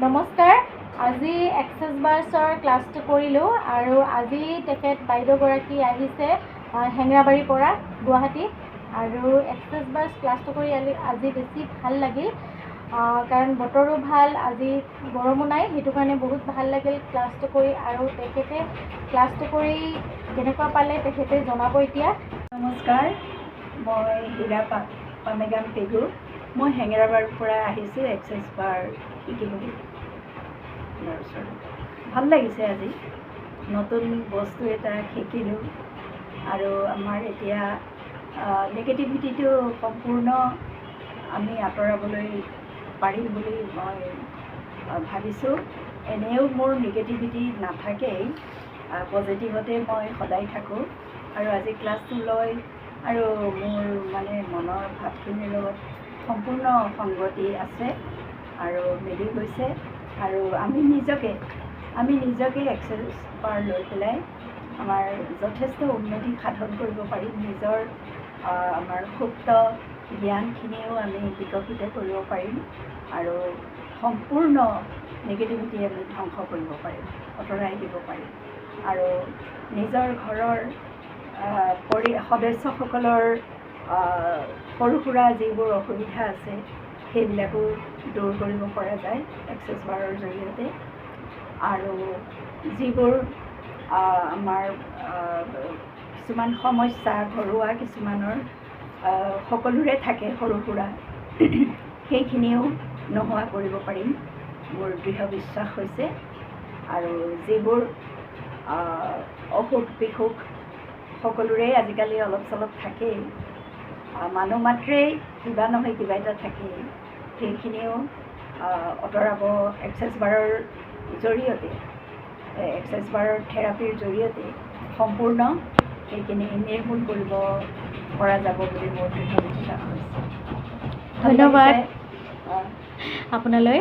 নমস্কাৰ। আজি এক্সেছ বাৰ্ছৰ ক্লাছটো কৰিলোঁ আৰু আজি তেখেত বাইদেউগৰাকী আহিছে হেঙেৰাবাৰীৰ পৰা গুৱাহাটী আৰু এক্সেছ বাৰ্ছ ক্লাছটো কৰি আজি বেছি ভাল লাগিল কাৰণ বতৰো ভাল, আজি গৰমো নাই, সেইটো কাৰণে বহুত ভাল লাগিল ক্লাছটো কৰি। আৰু তেখেতে ক্লাছটো কৰি কেনেকুৱা পালে তেখেতে জনাব এতিয়া। নমস্কাৰ, মই হীৰা পামেগাম পেগু। মই হেঙেৰাবাৰীৰ পৰা আহিছোঁ এক্সেছ বাৰ শিকিবলৈ। ভাল লাগিছে, আজি নতুন বস্তু এটা শিকিলোঁ আৰু আমাৰ এতিয়া নিগেটিভিটিটো সম্পূৰ্ণ আমি আঁতৰাবলৈ পাৰিম বুলি মই ভাবিছোঁ। এনেও মোৰ নিগেটিভিটি নাথাকেই, পজিটিভতে মই সদায় থাকোঁ আৰু আজি ক্লাছটো লৈ আৰু মোৰ মনৰ ভাৱখিনিৰ লগত সম্পূৰ্ণ সংগতি আছে আৰু মিলি গৈছে। আৰু আমি নিজকে এক্সেছ বাৰ লৈ পেলাই আমাৰ যথেষ্ট উন্নতি সাধন কৰিব পাৰিম। নিজৰ আমাৰ সুপ্ত জ্ঞানখিনিও আমি বিকশিত কৰিব পাৰিম আৰু সম্পূৰ্ণ নিগেটিভিটি আমি ধ্বংস কৰিব পাৰিম, আঁতৰাই দিব পাৰিম আৰু নিজৰ ঘৰৰ সদস্যসকলৰ সৰু সুৰা যিবোৰ অসুবিধা আছে সেইবিলাকো দূৰ কৰিব পৰা যায় এক্সেছ বাৰৰ জৰিয়তে। আৰু যিবোৰ আমাৰ কিছুমান সমস্যা ঘৰুৱা কিছুমানৰ সকলোৰে থাকে সৰু সুৰা, সেইখিনিও নোহোৱা কৰিব পাৰিম, মোৰ দৃঢ় বিশ্বাস হৈছে। আৰু যিবোৰ অসুখ বিসুখ সকলোৰে আজিকালি অলপ চলপ থাকেই, মানুহ মাত্ৰেই কিবা নহয় কিবা এটা থাকেই, সেইখিনিও আঁতৰাব এক্সেছ বাৰৰ জৰিয়তে, এক্সেছ বাৰৰ থেৰাপিৰ জৰিয়তে সম্পূৰ্ণ সেইখিনি নিৰ্মূল কৰিব পৰা যাব বুলি মোৰ দৃঢ় বিশ্বাস হৈছে। ধন্যবাদ আপোনালৈ।